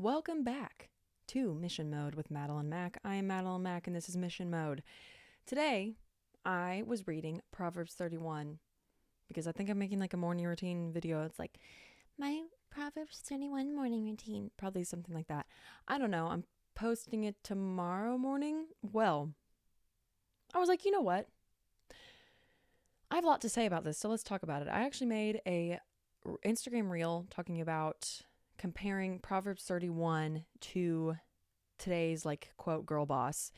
Welcome back to Mission Mode with Madeline Mack. I am Madeline Mack and this is Mission Mode. Today, I was reading Proverbs 31 because I think I'm making like a morning routine video. It's like my Proverbs 31 morning routine, probably something like that. I don't know. I'm posting it tomorrow morning. Well, I was like, you know what? I have a lot to say about this, so let's talk about it. I actually made a Instagram reel talking about comparing Proverbs 31 to today's like quote girl boss.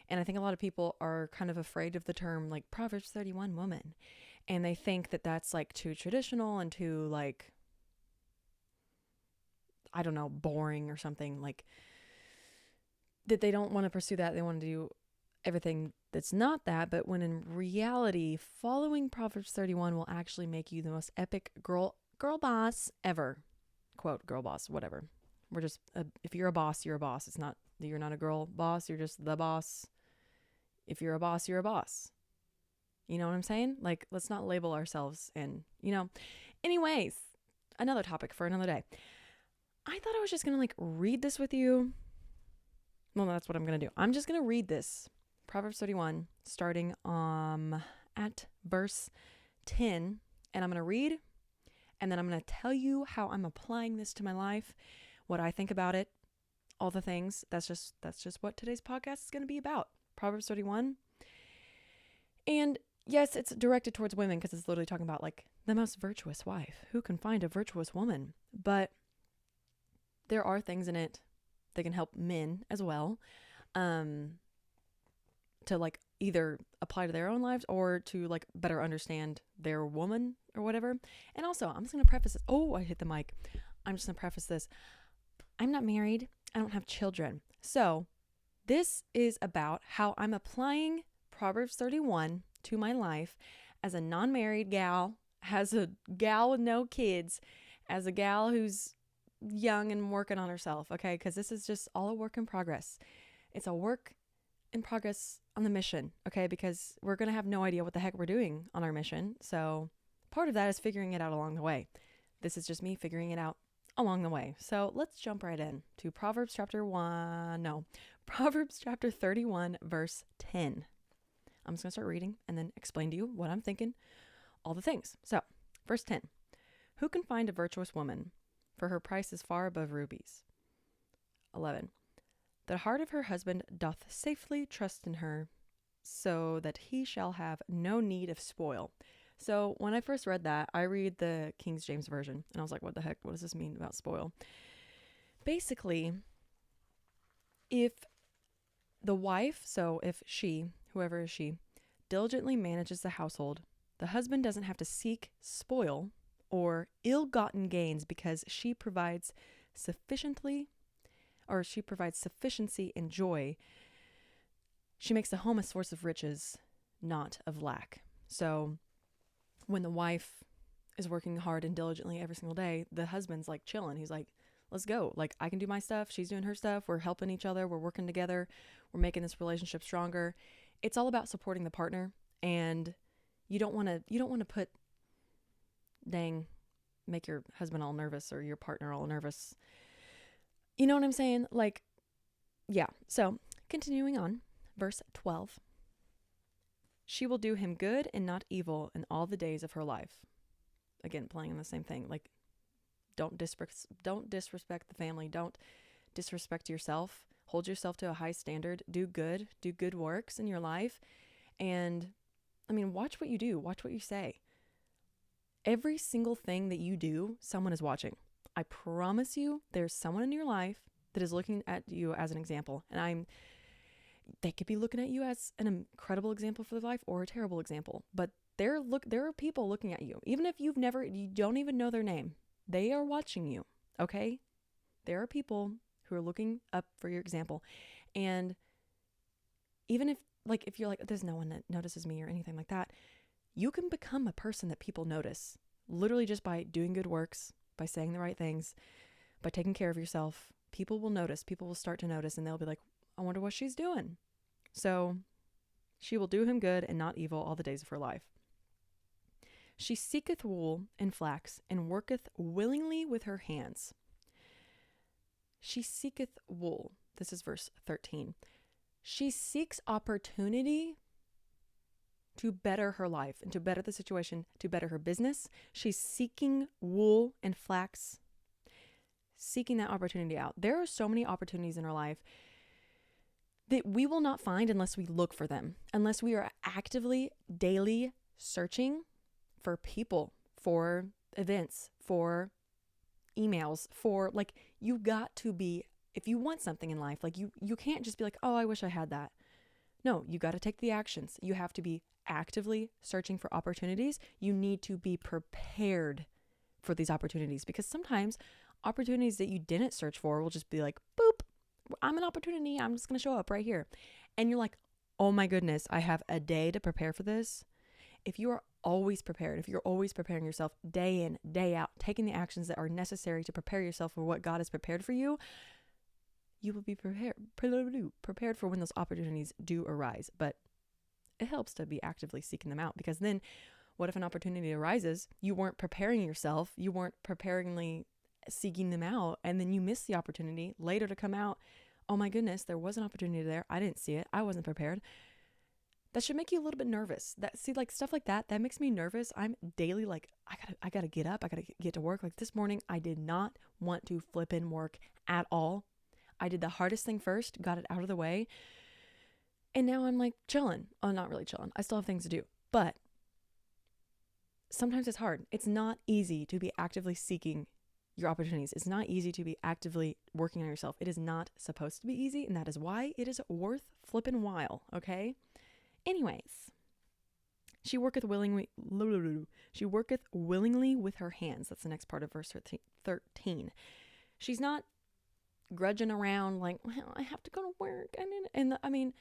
And I think a lot of people are kind of afraid of the term like Proverbs 31 woman. And they think that that's like too traditional and too like, I don't know, boring or something, like that they don't want to pursue that. They want to do everything that's not that. But when in reality, following Proverbs 31 will actually make you the most epic girl boss ever. Quote, girl boss, whatever. We're just, if you're a boss, you're a boss. It's not, you're not a girl boss. You're just the boss. If you're a boss, you're a boss. You know what I'm saying? Like, let's not label ourselves in, anyways, another topic for another day. I thought I was just going to like read this with you. Well, that's what I'm going to do. I'm just going to read this Proverbs 31 starting at verse 10, and I'm going to read. And then I'm going to tell you how I'm applying this to my life, what I think about it, all the things. That's just what today's podcast is going to be about. Proverbs 31. And yes, it's directed towards women because it's literally talking about like the most virtuous wife. Who can find a virtuous woman? But there are things in it that can help men as well, to like either apply to their own lives or to like better understand their woman or whatever. And also, I'm just going to preface this. Oh, I hit the mic. I'm just going to preface this. I'm not married. I don't have children. So this is about how I'm applying Proverbs 31 to my life as a non-married gal, as a gal with no kids, as a gal who's young and working on herself. Okay. Cause this is just all a work in progress. It's a work in progress on the mission. Okay. Because we're going to have no idea what the heck we're doing on our mission. So part of that is figuring it out along the way. This is just me figuring it out along the way. So let's jump right in to Proverbs chapter 31, verse 10. I'm just going to start reading and then explain to you what I'm thinking, all the things. So verse 10, who can find a virtuous woman? For her price is far above rubies. 11, the heart of her husband doth safely trust in her, so that he shall have no need of spoil. So when I first read that, I read the King James Version, and I was like, what the heck? What does this mean about spoil? Basically, if the wife, so if she, whoever is she, diligently manages the household, the husband doesn't have to seek spoil or ill-gotten gains because she provides sufficiency and joy. She makes the home a source of riches, not of lack. So when the wife is working hard and diligently every single day, the husband's like chilling. He's like, let's go. Like, I can do my stuff. She's doing her stuff. We're helping each other. We're working together. We're making this relationship stronger. It's all about supporting the partner. And you don't want to make your husband all nervous or your partner all nervous. You know what I'm saying? Like, yeah. So continuing on, verse 12. She will do him good and not evil in all the days of her life. Again, playing on the same thing. Like, don't disrespect the family. Don't disrespect yourself. Hold yourself to a high standard. Do good works in your life. And I mean, watch what you do. Watch what you say. Every single thing that you do, someone is watching. I promise you, there's someone in your life that is looking at you as an example. And they could be looking at you as an incredible example for their life or a terrible example. But there are people looking at you. Even if you don't even know their name, they are watching you. Okay? There are people who are looking up for your example. And even if you're like, there's no one that notices me or anything like that, you can become a person that people notice literally just by doing good works, by saying the right things, by taking care of yourself. People will notice. People will start to notice and they'll be like, I wonder what she's doing. So she will do him good and not evil all the days of her life. She seeketh wool and flax and worketh willingly with her hands. She seeketh wool. This is verse 13. She seeks opportunity to better her life and to better the situation, to better her business. She's seeking wool and flax, seeking that opportunity out. There are so many opportunities in our life that we will not find unless we look for them, unless we are actively, daily searching for people, for events, for emails, for like, you got to be, if you want something in life, like you can't just be like, oh, I wish I had that. No, you got to take the actions. You have to be actively searching for opportunities. You need to be prepared for these opportunities, because sometimes opportunities that you didn't search for will just be like, boop, I'm an opportunity. I'm just going to show up right here. And you're like, oh my goodness, I have a day to prepare for this. If you are always prepared, if you're always preparing yourself day in, day out, taking the actions that are necessary to prepare yourself for what God has prepared for you, you will be prepared for when those opportunities do arise. But it helps to be actively seeking them out, because then what if an opportunity arises, you weren't preparing yourself, you weren't preparingly seeking them out, and then you miss the opportunity later to come out. Oh my goodness, there was an opportunity there. I didn't see it. I wasn't prepared. That should make you a little bit nervous. Like stuff like that makes me nervous. I'm daily like, I gotta get up. I gotta get to work. Like this morning, I did not want to flip in work at all. I did the hardest thing first, got it out of the way. And now I'm like chilling. Oh, not really chilling. I still have things to do, but sometimes it's hard. It's not easy to be actively seeking your opportunities. It's not easy to be actively working on yourself. It is not supposed to be easy. And that is why it is worth flipping while. Okay. Anyways, she worketh willingly with her hands. That's the next part of verse 13. She's not grudging around like, well, I have to go to work. And I mean,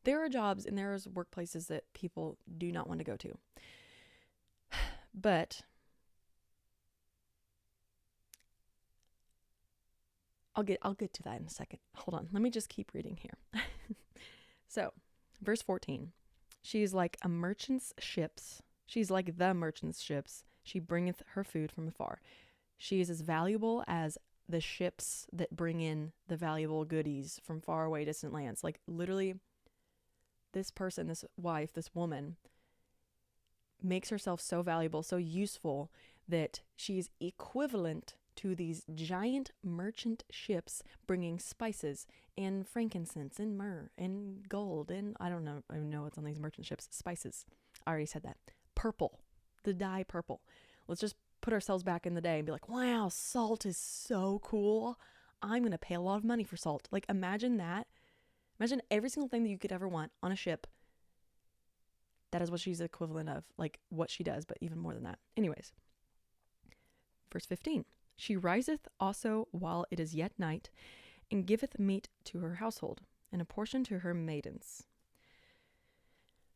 there are jobs and there are workplaces that people do not want to go to. But I'll get to that in a second. Hold on. Let me just keep reading here. So, verse 14. She is like a merchant's ships. She's like the merchant's ships. She bringeth her food from afar. She is as valuable as the ships that bring in the valuable goodies from far away distant lands. Like literally, this person, this wife, this woman makes herself so valuable, so useful, that she's equivalent to these giant merchant ships bringing spices and frankincense and myrrh and gold and I don't even know what's on these merchant ships. Spices. I already said that. Purple. The dye purple. Let's just put ourselves back in the day and be like, wow, salt is so cool. I'm going to pay a lot of money for salt. Like imagine that. Imagine every single thing that you could ever want on a ship. That is what she's equivalent of, like what she does, but even more than that. Anyways, verse 15. She riseth also while it is yet night, and giveth meat to her household, and a portion to her maidens.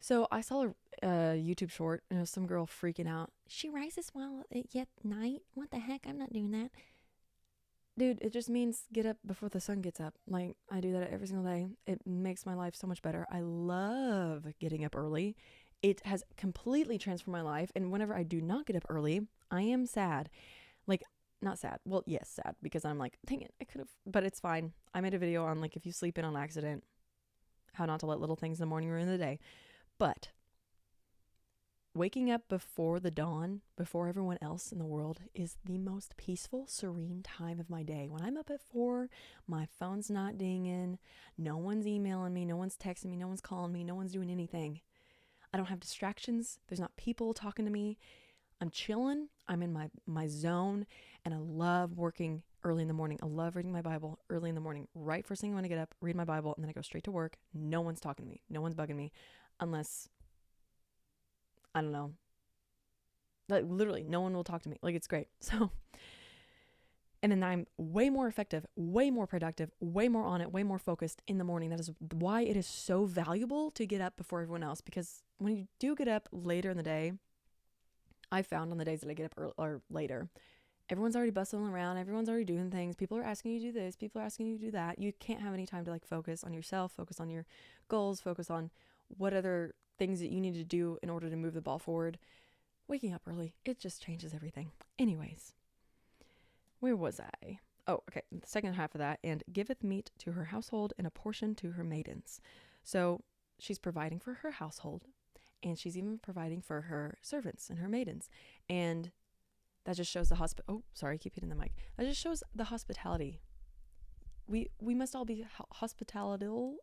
So I saw a YouTube short, and it was some girl freaking out. She rises while it yet night? What the heck? I'm not doing that. Dude, it just means get up before the sun gets up. Like, I do that every single day. It makes my life so much better. I love getting up early. It has completely transformed my life, and whenever I do not get up early, I am sad. Like, not sad. Well, yes, sad, because I'm like, dang it, I could have, but it's fine. I made a video on like, if you sleep in on accident, how not to let little things in the morning ruin the day. But waking up before the dawn, before everyone else in the world, is the most peaceful, serene time of my day. When I'm up at 4, my phone's not dinging, no one's emailing me, no one's texting me, no one's calling me, no one's doing anything. I don't have distractions. There's not people talking to me. I'm chilling. I'm in my zone, and I love working early in the morning. I love reading my Bible early in the morning. Right first thing when I get up, read my Bible, and then I go straight to work. No one's talking to me. No one's bugging me, unless, I don't know. Like literally, no one will talk to me. Like it's great. So, and then I'm way more effective, way more productive, way more on it, way more focused in the morning. That is why it is so valuable to get up before everyone else, because when you do get up later in the day, I found on the days that I get up early, or later, everyone's already bustling around. Everyone's already doing things. People are asking you to do this. People are asking you to do that. You can't have any time to like focus on yourself, focus on your goals, focus on what other things that you need to do in order to move the ball forward. Waking up early, it just changes everything. Anyways, where was I? okay. The second half of that, and giveth meat to her household and a portion to her maidens. So she's providing for her household, and she's even providing for her servants and her maidens. And that just shows I keep hitting the mic. That just shows the hospitality. We must all be hospitalitable.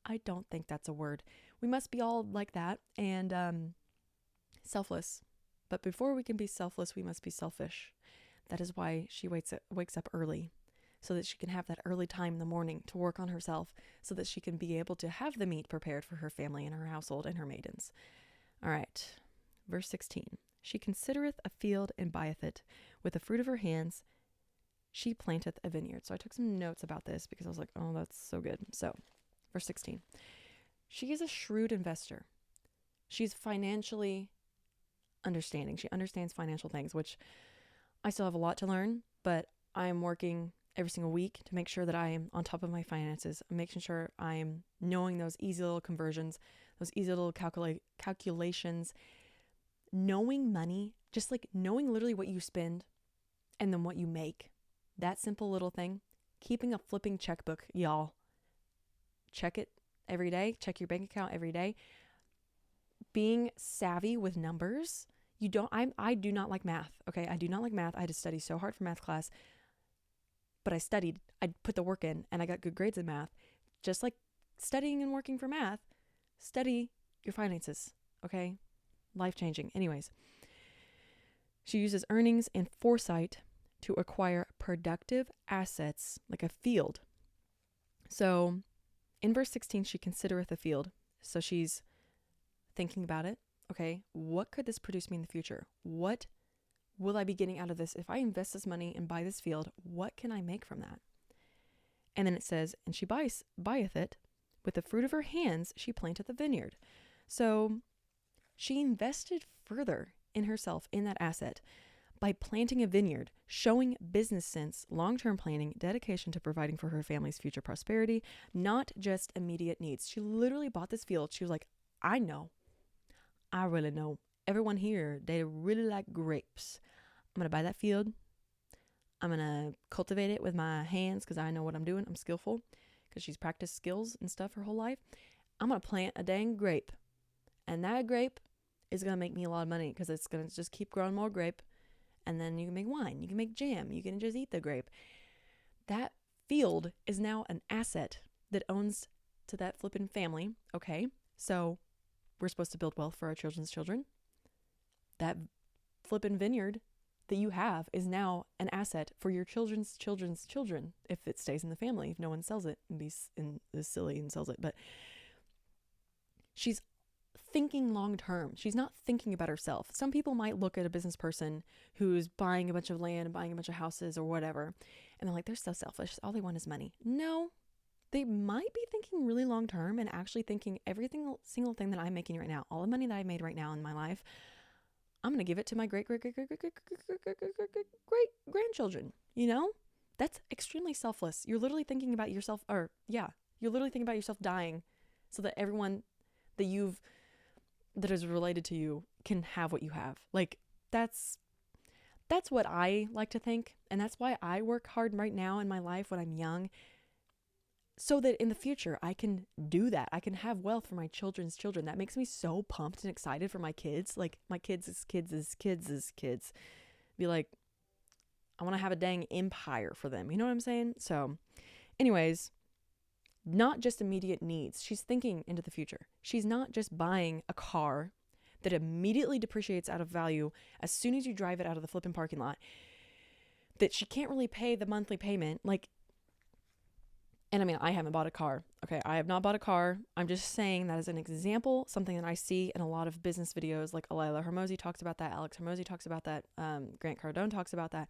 I don't think that's a word. We must be all like that and selfless. But before we can be selfless, we must be selfish. That is why she wakes up early, so that she can have that early time in the morning to work on herself, so that she can be able to have the meat prepared for her family and her household and her maidens. All right, verse 16. She considereth a field and buyeth it. With the fruit of her hands, she planteth a vineyard. So I took some notes about this because I was like, oh, that's so good. So, verse 16. She is a shrewd investor. She's financially understanding. She understands financial things, which I still have a lot to learn, but I am working every single week to make sure that I am on top of my finances. I'm making sure I am knowing those easy little conversions, those easy little calculations, knowing money, just like knowing literally what you spend and then what you make. That simple little thing, keeping a flipping checkbook, y'all. Check it every day. Check your bank account every day. Being savvy with numbers. I do not like math. Okay. I do not like math. I had to study so hard for math class, but I studied, I put the work in and I got good grades in math. Just like studying and working for math, study your finances. Okay. Life-changing. Anyways, she uses earnings and foresight to acquire productive assets like a field. So in verse 16, she considereth a field. So she's thinking about it. Okay, what could this produce me in the future? What will I be getting out of this? If I invest this money and buy this field, what can I make from that? And then it says, and she buyeth it. With the fruit of her hands, she planteth a vineyard. So she invested further in herself in that asset by planting a vineyard, showing business sense, long-term planning, dedication to providing for her family's future prosperity, not just immediate needs. She literally bought this field. She was like, I really know everyone here, they really like grapes. I'm going to buy that field. I'm going to cultivate it with my hands because I know what I'm doing. I'm skillful because she's practiced skills and stuff her whole life. I'm going to plant a dang grape. And that grape is going to make me a lot of money because it's going to just keep growing more grape. And then you can make wine. You can make jam. You can just eat the grape. That field is now an asset that owns to that flippin' family. Okay, so we're supposed to build wealth for our children's children. That flippin' vineyard that you have is now an asset for your children's children's children if it stays in the family, if no one sells it and is silly and sells it. But she's thinking long term. She's not thinking about herself. Some people might look at a business person who's buying a bunch of land and buying a bunch of houses or whatever, and they're like, they're so selfish. All they want is money. No, they might be thinking really long term and actually thinking every single thing that I'm making right now, all the money that I made right now in my life, I'm going to give it to my great grandchildren. You know, that's extremely selfless. You're literally thinking about yourself, you're literally thinking about yourself dying so that everyone that is related to you can have what you have. Like that's what I like to think. And that's why I work hard right now in my life when I'm young, so that in the future I can do that. I can have wealth for my children's children. That makes me so pumped and excited for my kids. Like my kids' kids. Be like, I want to have a dang empire for them. You know what I'm saying? So anyways, not just immediate needs. She's thinking into the future. She's not just buying a car that immediately depreciates out of value as soon as you drive it out of the flipping parking lot, that she can't really pay the monthly payment. And I mean, I haven't bought a car. Okay, I have not bought a car. I'm just saying that as an example, something that I see in a lot of business videos, like Alila Hormozi talks about that, Alex Hormozi talks about that, Grant Cardone talks about that.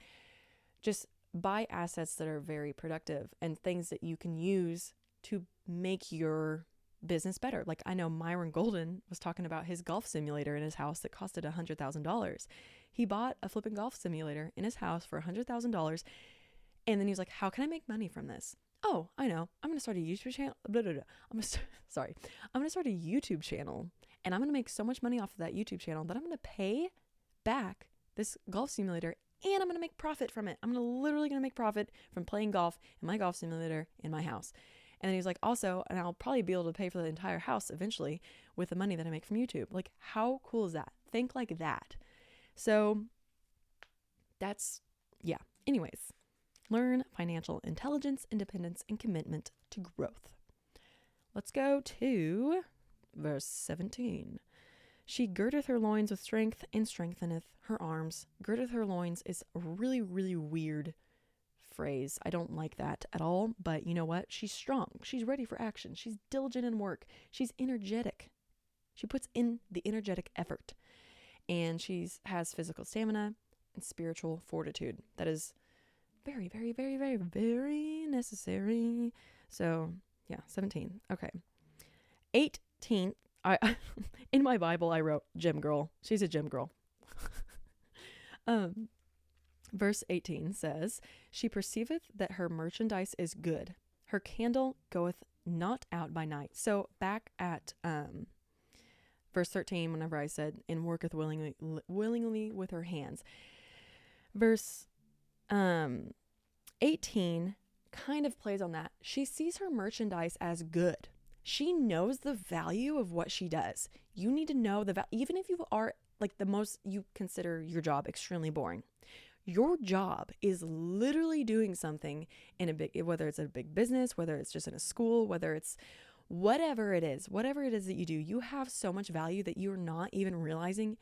Just buy assets that are very productive and things that you can use to make your business better. Like I know Myron Golden was talking about his golf simulator in his house that costed $100,000. He bought a flipping golf simulator in his house for $100,000. And then he was like, how can I make money from this? Oh, I know. I'm going to start a YouTube channel. I'm going to start a YouTube channel, and I'm going to make so much money off of that YouTube channel that I'm going to pay back this golf simulator and I'm going to make profit from it. I'm literally going to make profit from playing golf in my golf simulator in my house. And then he's like, also, and I'll probably be able to pay for the entire house eventually with the money that I make from YouTube. Like, how cool is that? Think like that. So that's, yeah. Anyways, learn financial intelligence, independence, and commitment to growth. Let's go to verse 17. She girdeth her loins with strength and strengtheneth her arms. Girdeth her loins is a really, really weird phrase. I don't like that at all, but you know what? She's strong. She's ready for action. She's diligent in work. She's energetic. She puts in the energetic effort, and has physical stamina and spiritual fortitude. That is very, very, very, very, very necessary. So yeah, 17. Okay. 18. In my Bible, I wrote gym girl. She's a gym girl. Verse 18 says, she perceiveth that her merchandise is good. Her candle goeth not out by night. So back at verse 13, whenever I said, and worketh willingly with her hands. Verse 18 kind of plays on that. She sees her merchandise as good. She knows the value of what she does. You need to know even if you are like you consider your job extremely boring. Your job is literally doing something whether it's a big business, whether it's just in a school, whether it's whatever it is that you do, you have so much value that you're not even realizing.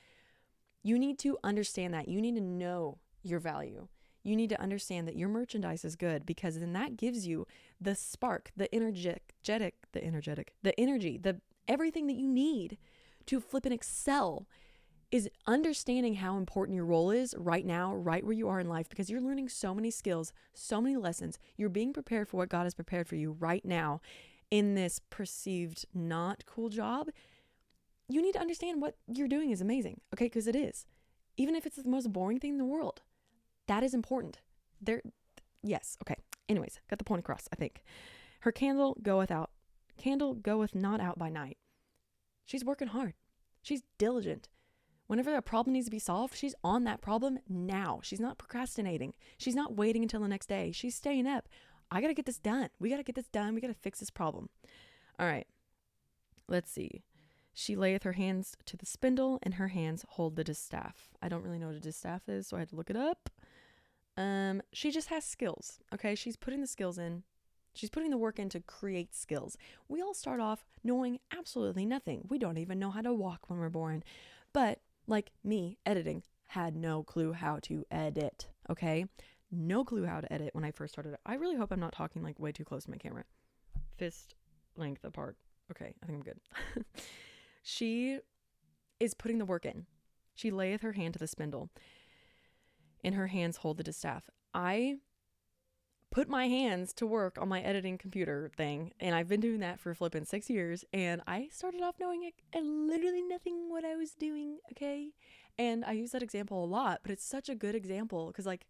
You need to understand that. You need to know your value. You need to understand that your merchandise is good, because then that gives you the spark, the energy, the everything that you need to flip and excel. Is understanding how important your role is right now, right where you are in life, because you're learning so many skills, so many lessons. You're being prepared for what God has prepared for you right now in this perceived not cool job. You need to understand what you're doing is amazing, okay? Because it is. Even if it's the most boring thing in the world, that is important. Yes, okay. Anyways, got the point across, I think. Her candle goeth not out by night. She's working hard. She's diligent. Whenever a problem needs to be solved, she's on that problem now. She's not procrastinating. She's not waiting until the next day. She's staying up. I got to get this done. We got to get this done. We got to fix this problem. All right. Let's see. She layeth her hands to the spindle, and her hands hold the distaff. I don't really know what a distaff is, so I had to look it up. She just has skills. Okay. She's putting the skills in. She's putting the work in to create skills. We all start off knowing absolutely nothing. We don't even know how to walk when we're born. But like me, editing, had no clue how to edit, okay? No clue how to edit when I first started. I really hope I'm not talking like way too close to my camera. Fist length apart. Okay, I think I'm good. She is putting the work in. She layeth her hand to the spindle, and her hands hold the distaff. I put my hands to work on my editing computer thing, and I've been doing that for flipping 6 years, and I started off knowing literally nothing what I was doing, okay? And I use that example a lot, but it's such a good example, because like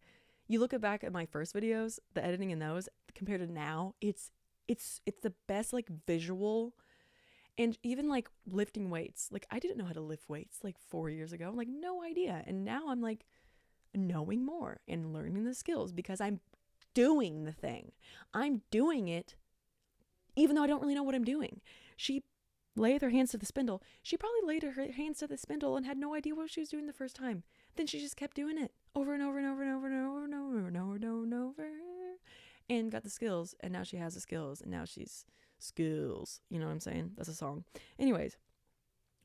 you look back at my first videos, the editing in those compared to now, it's the best like visual. And even like lifting weights, like I didn't know how to lift weights like 4 years ago, like no idea. And now I'm like knowing more and learning the skills because I'm doing the thing. I'm doing it even though I don't really know what I'm doing. She layeth her hands to the spindle. She probably laid her hands to the spindle and had no idea what she was doing the first time. Then she just kept doing it over and over and over and over and over and over and over and over and over and got the skills. And now she has the skills, and now she's skills. You know what I'm saying? That's a song. Anyways,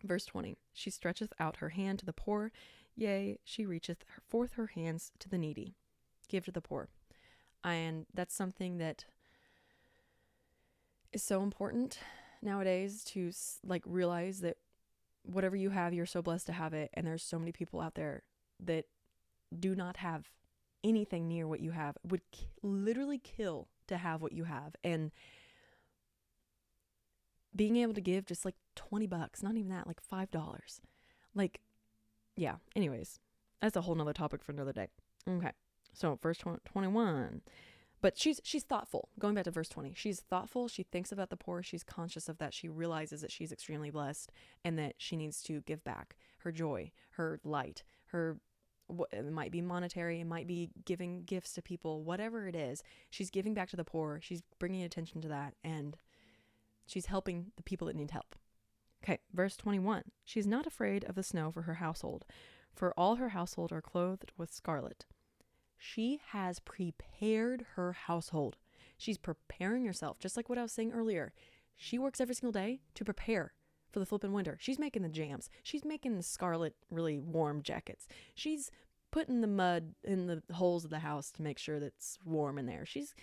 verse 20. She stretcheth out her hand to the poor. Yea, she reacheth forth her hands to the needy. Give to the poor. And that's something that is so important nowadays to like realize that whatever you have, you're so blessed to have it. And there's so many people out there that do not have anything near what you have, would literally kill to have what you have. And being able to give just like $20, not even that, like $5. Like, yeah. Anyways, that's a whole nother topic for another day. Okay. So verse 21, but she's thoughtful. Going back to verse 20, she's thoughtful. She thinks about the poor. She's conscious of that. She realizes that she's extremely blessed and that she needs to give back her joy, her light, it might be monetary, it might be giving gifts to people, whatever it is. She's giving back to the poor. She's bringing attention to that, and she's helping the people that need help. Okay, verse 21. She's not afraid of the snow for her household, for all her household are clothed with scarlet. She has prepared her household. She's preparing herself, just like what I was saying earlier. She works every single day to prepare for the flipping winter. She's making the jams. She's making the scarlet, really warm jackets. She's putting the mud in the holes of the house to make sure that it's warm in there. She's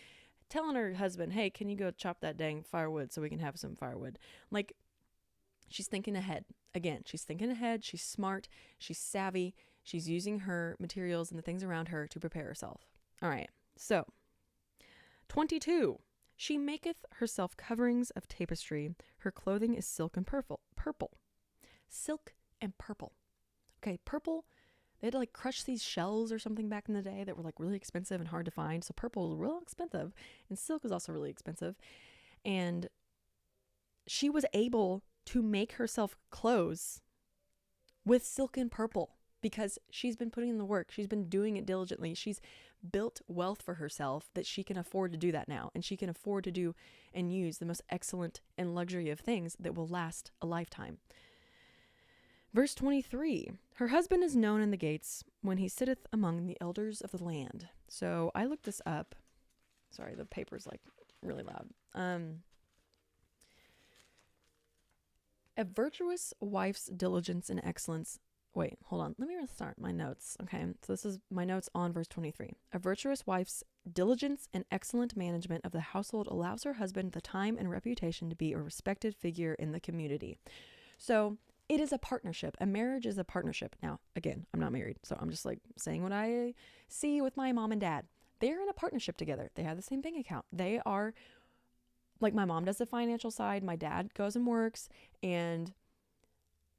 telling her husband, hey, can you go chop that dang firewood so we can have some firewood? Like, she's thinking ahead. Again, she's thinking ahead. She's smart. She's savvy. She's using her materials and the things around her to prepare herself. All right. So, 22. She maketh herself coverings of tapestry. Her clothing is silk and purple. Silk and purple. Okay, purple. They had to like crush these shells or something back in the day that were like really expensive and hard to find. So purple is real expensive. And silk is also really expensive. And she was able to make herself clothes with silk and purple because she's been putting in the work. She's been doing it diligently. She's built wealth for herself that she can afford to do that now. And she can afford to do and use the most excellent and luxury of things that will last a lifetime. Verse 23, her husband is known in the gates when he sitteth among the elders of the land. So I looked this up. Sorry, the paper's like really loud. A virtuous wife's diligence and excellence. Wait, hold on. Let me restart my notes. Okay, so this is my notes on verse 23. A virtuous wife's diligence and excellent management of the household allows her husband the time and reputation to be a respected figure in the community. So it is a partnership. A marriage is a partnership. Now, again, I'm not married, so I'm just like saying what I see with my mom and dad. They're in a partnership together. They have the same bank account. They are, like, my mom does the financial side. My dad goes and works, and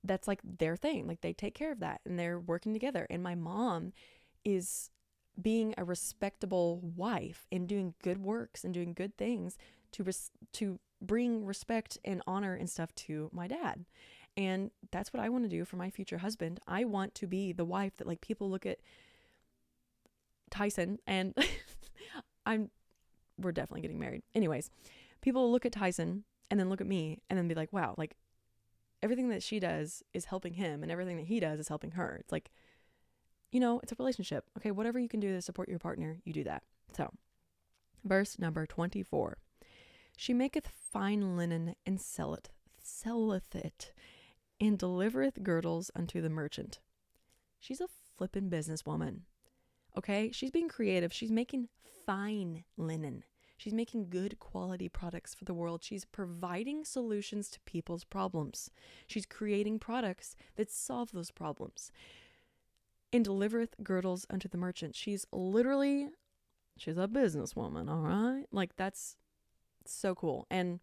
that's like their thing. Like, they take care of that, and they're working together. And my mom is being a respectable wife and doing good works and doing good things to bring respect and honor and stuff to my dad. And that's what I want to do for my future husband. I want to be the wife that, like, people look at Tyson and we're definitely getting married. Anyways, people look at Tyson and then look at me and then be like, wow, like, everything that she does is helping him and everything that he does is helping her. It's like, you know, it's a relationship. Okay, whatever you can do to support your partner, you do that. So, verse number 24. She maketh fine linen and selleth it, and delivereth girdles unto the merchant. She's a flippin' businesswoman. Okay? She's being creative. She's making fine linen. She's making good quality products for the world. She's providing solutions to people's problems. She's creating products that solve those problems. And delivereth girdles unto the merchant. She's a businesswoman, all right? Like, that's so cool. And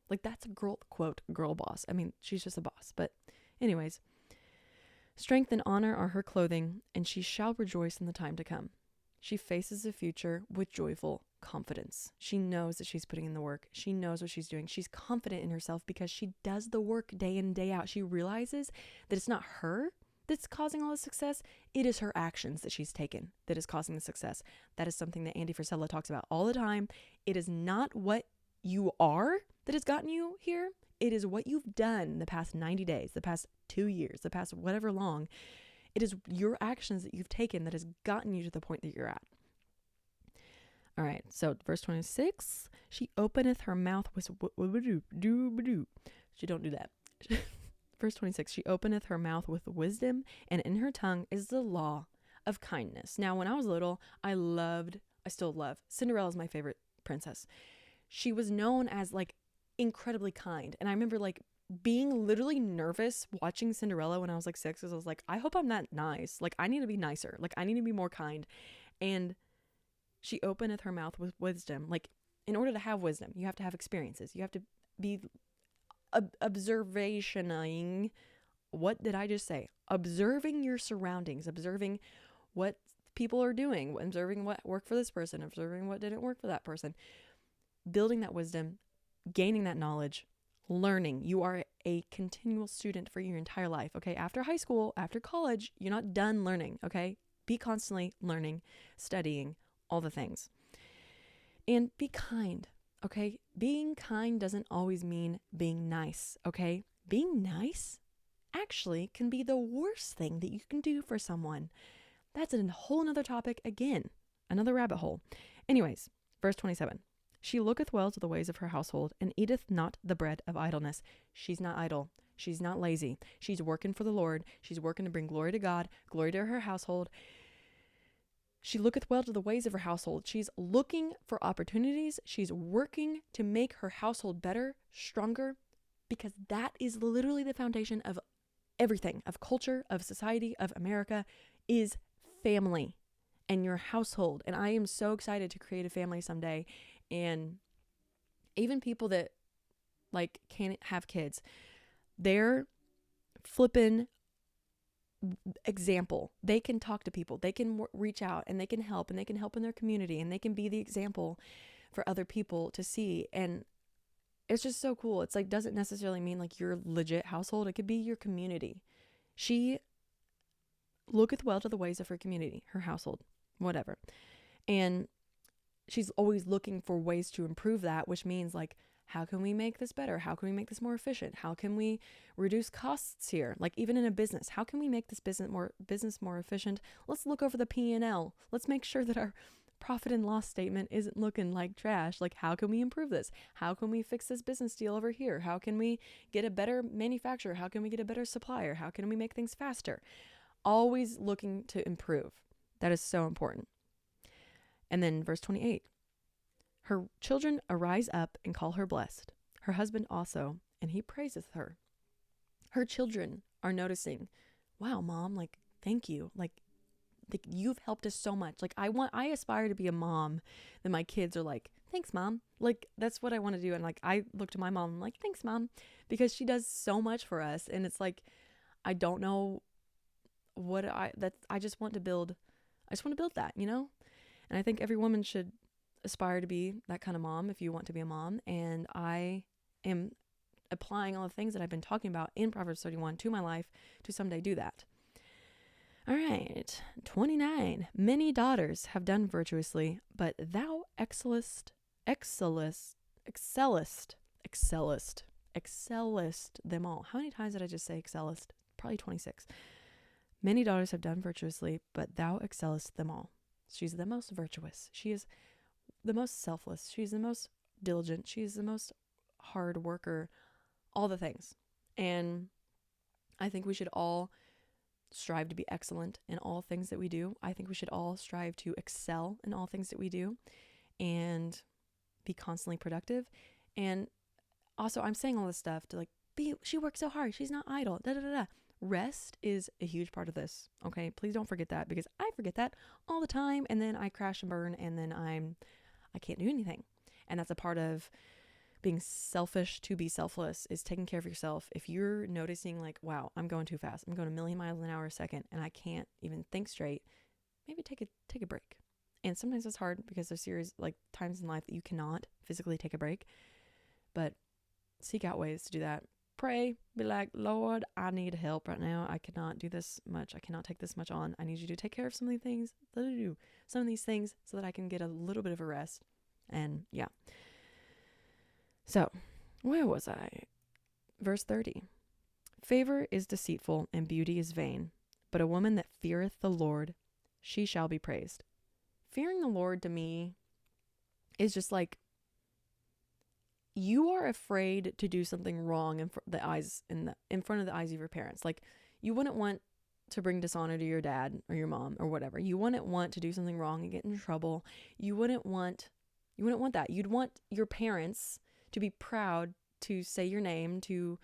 like, that's a girl boss. I mean, she's just a boss. But anyways, strength and honor are her clothing, and she shall rejoice in the time to come. She faces the future with joyful confidence. She knows that she's putting in the work. She knows what she's doing. She's confident in herself because she does the work day in and day out. She realizes that it's not her that's causing all the success. It is her actions that she's taken that is causing the success. That is something that Andy Frisella talks about all the time. It is not what you are that has gotten you here. It is what you've done the past 90 days, the past 2 years, the past whatever long. It is your actions that you've taken that has gotten you to the point that you're at. All right, so verse 26, she openeth her mouth with, she don't do that. Verse 26, she openeth her mouth with wisdom, and in her tongue is the law of kindness. Now, when I was little, I still love, Cinderella's my favorite princess. She was known as, like, incredibly kind. And I remember, like, being literally nervous watching Cinderella when I was like 6, because I was like, I hope I'm not nice. Like, I need to be nicer. Like, I need to be more kind. And she openeth her mouth with wisdom. Like, in order to have wisdom, you have to have experiences. You have to be observationing. What did I just say? Observing your surroundings, observing what people are doing, observing what worked for this person, observing what didn't work for that person, building that wisdom, gaining that knowledge, learning. You are a continual student for your entire life, okay? After high school, after college, you're not done learning, okay? Be constantly learning, studying, all the things. And be kind, okay? Being kind doesn't always mean being nice, okay? Being nice actually can be the worst thing that you can do for someone. That's a whole nother topic again, another rabbit hole. Anyways, verse 27. She looketh well to the ways of her household, and eateth not the bread of idleness. She's not idle. She's not lazy. She's working for the Lord. She's working to bring glory to God, glory to her household. She looketh well to the ways of her household. She's looking for opportunities. She's working to make her household better, stronger, because that is literally the foundation of everything, of culture, of society, of America, is family and your household. And I am so excited to create a family someday. And even people that like can't have kids, they're flipping example. They can talk to people, they can reach out, and they can help in their community, and they can be the example for other people to see. And it's just so cool. It's like, doesn't necessarily mean like your legit household. It could be your community. She looketh well to the ways of her community, her household, whatever. And she's always looking for ways to improve that, which means like, how can we make this better? How can we make this more efficient? How can we reduce costs here? Like even in a business, how can we make this business more efficient? Let's look over the P&L. Let's make sure that our profit and loss statement isn't looking like trash. Like, how can we improve this? How can we fix this business deal over here? How can we get a better manufacturer? How can we get a better supplier? How can we make things faster? Always looking to improve. That is so important. And then verse 28. Her children arise up and call her blessed. Her husband also, and he praiseth her. Her children are noticing, wow, mom, like, thank you. Like you've helped us so much. Like I aspire to be a mom that my kids are like, thanks, mom. Like that's what I want to do. And like, I look to my mom, I'm like, thanks, mom, because she does so much for us. And it's like, I don't know what I just want to build that, you know? And I think every woman should aspire to be that kind of mom if you want to be a mom. And I am applying all the things that I've been talking about in Proverbs 31 to my life to someday do that. All right, 29. Many daughters have done virtuously, but thou excellest them all. How many times did I just say excellest? Probably 26. Many daughters have done virtuously, but thou excellest them all. She's the most virtuous. She is the most selfless. She's the most diligent. She's the most hard worker, all the things. And I think we should all strive to be excellent in all things that we do. I think we should all strive to excel in all things that we do and be constantly productive. And also, I'm saying all this stuff to like, she works so hard. She's not idle. Rest is a huge part of this. Okay. Please don't forget that, because I forget that all the time. And then I crash and burn, and then I can't do anything. And that's a part of being selfish. To be selfless is taking care of yourself. If you're noticing like, wow, I'm going too fast, I'm going a million miles an hour a second, and I can't even think straight, maybe take a break. And sometimes it's hard because there's like times in life that you cannot physically take a break, but seek out ways to do that. Pray, be like, Lord, I need help right now. I cannot do this much. I cannot take this much on. I need you to take care of some of these things so that I can get a little bit of a rest. And yeah. So, where was I? Verse 30. Favor is deceitful and beauty is vain, but a woman that feareth the Lord, she shall be praised. Fearing the Lord to me is just like, you are afraid to do something wrong in front of the eyes of your parents. Like, you wouldn't want to bring dishonor to your dad or your mom or whatever. You wouldn't want to do something wrong and get in trouble. You wouldn't want that. You'd want your parents to be proud to say your name, to,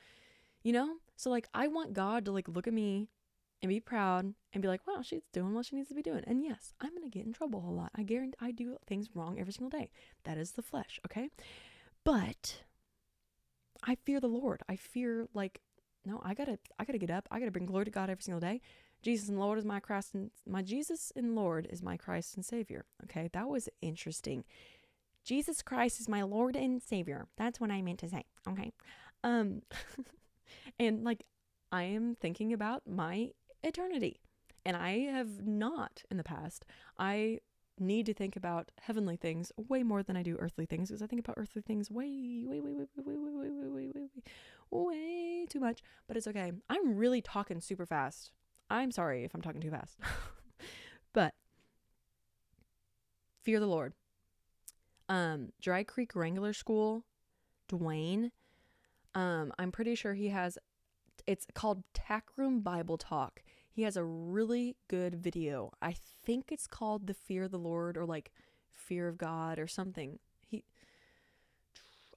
you know? So like, I want God to like look at me and be proud and be like, wow, she's doing what she needs to be doing. And yes, I'm going to get in trouble a lot. I guarantee I do things wrong every single day. That is the flesh. Okay. But I fear the Lord. I fear like, no, I gotta get up. I gotta bring glory to God every single day. Jesus and Lord is my Christ, and my Jesus and Lord is my Christ and Savior. Okay. That was interesting. Jesus Christ is my Lord and Savior. That's what I meant to say. Okay. Um, and like, I am thinking about my eternity, and I have not in the past. I need to think about heavenly things way more than I do earthly things, because I think about earthly things way too much. But it's okay. I'm really talking super fast. I'm sorry if I'm talking too fast. But fear the Lord. Dry Creek Wrangler School, Dwayne. I'm pretty sure he has, it's called Tack Room Bible Talk. He has a really good video. I think it's called The Fear of the Lord, or like Fear of God or something.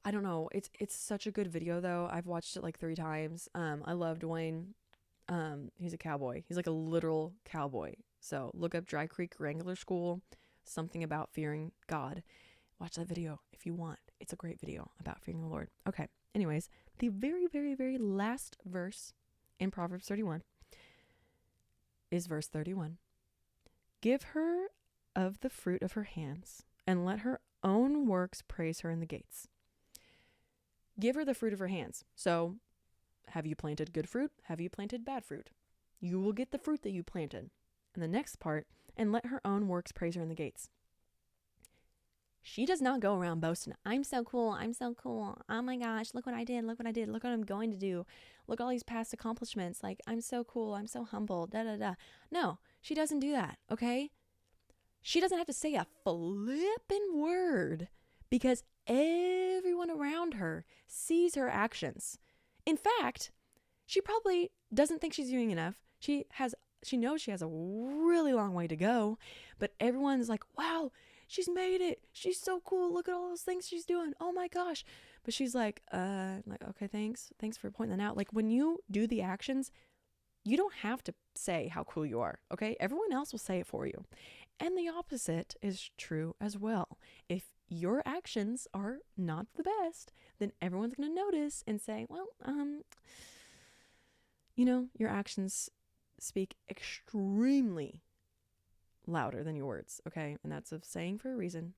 I don't know. It's such a good video though. I've watched it like 3 times. I love Dwayne. He's a cowboy. He's like a literal cowboy. So look up Dry Creek Wrangler School, something about fearing God. Watch that video if you want. It's a great video about fearing the Lord. Okay. Anyways, the very, very, very last verse in Proverbs 31 is verse 31. Give her of the fruit of her hands, and let her own works praise her in the gates. Give her the fruit of her hands. So, have you planted good fruit? Have you planted bad fruit? You will get the fruit that you planted. And the next part, and let her own works praise her in the gates. She does not go around boasting, I'm so cool, I'm so cool. Oh my gosh, look what I did, look what I did, look what I'm going to do. Look at all these past accomplishments. Like, I'm so cool, I'm so humble, da da da. No, she doesn't do that, okay? She doesn't have to say a flippin' word, because everyone around her sees her actions. In fact, she probably doesn't think she's doing enough. She knows she has a really long way to go, but everyone's like, wow, she's made it. She's so cool. Look at all those things she's doing. Oh my gosh. But she's like, okay, thanks. Thanks for pointing that out. Like, when you do the actions, you don't have to say how cool you are, okay? Everyone else will say it for you. And the opposite is true as well. If your actions are not the best, then everyone's going to notice and say, well, your actions speak extremely louder than your words, okay? And that's a saying for a reason.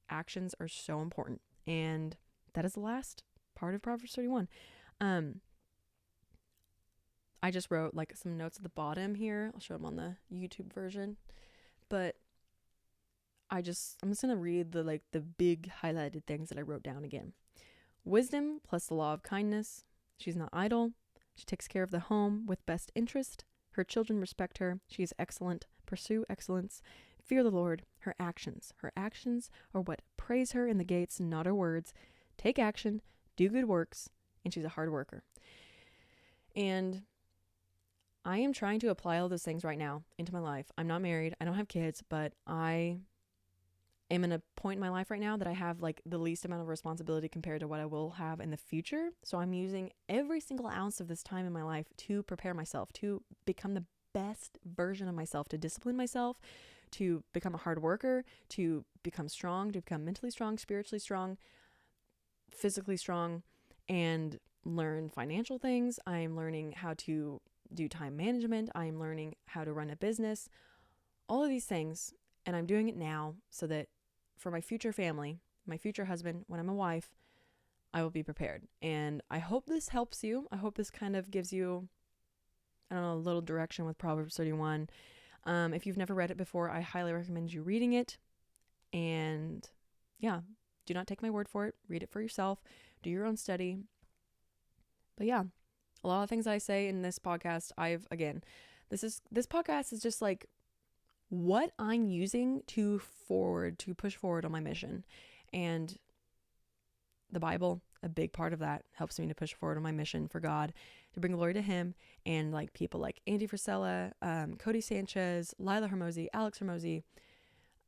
Actions are so important. And that is the last part of Proverbs 31. I just wrote like some notes at the bottom here. I'll show them on the YouTube version. But I'm just going to read the big highlighted things that I wrote down again. Wisdom plus the law of kindness. She's not idle. She takes care of the home with best interest. Her children respect her. She is excellent. Pursue excellence. Fear the Lord. Her actions. Her actions are what praise her in the gates, not her words. Take action. Do good works. And she's a hard worker. And I am trying to apply all those things right now into my life. I'm not married. I don't have kids, but I am in a point in my life right now that I have like the least amount of responsibility compared to what I will have in the future. So I'm using every single ounce of this time in my life to prepare myself, to become the best version of myself, to discipline myself, to become a hard worker, to become strong, to become mentally strong, spiritually strong, physically strong, and learn financial things. I am learning how to do time management. I am learning how to run a business, all of these things. And I'm doing it now so that for my future family, my future husband, when I'm a wife, I will be prepared. And I hope this helps you. I hope this kind of gives you, I don't know, a little direction with Proverbs 31. If you've never read it before, I highly recommend you reading it. And yeah, do not take my word for it. Read it for yourself. Do your own study. But yeah, a lot of things I say in this podcast, this podcast is just like what I'm using to push forward on my mission. And the Bible, a big part of that, helps me to push forward on my mission for God, to bring glory to Him. And like people like Andy Frisella, Cody Sanchez, Lila Hermosi, Alex Hermosi,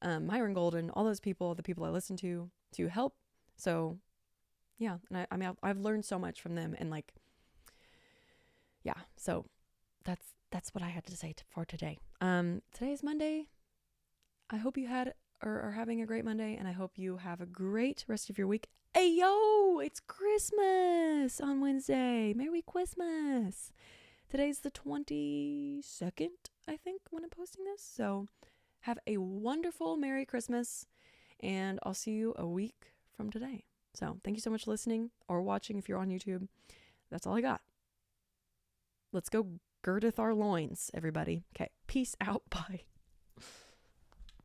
Myron Golden, all those people, the people I listen to help. So yeah, and I mean, I've learned so much from them, and like, yeah, so that's what I had to say for today. Today is Monday. I hope you had or are having a great Monday, and I hope you have a great rest of your week. Hey, yo, it's Christmas on Wednesday. Merry Christmas. Today's the 22nd, I think, when I'm posting this. So have a wonderful Merry Christmas, and I'll see you a week from today. So thank you so much for listening or watching if you're on YouTube. That's all I got. Let's go girdeth our loins, everybody. Okay. Peace out. Bye.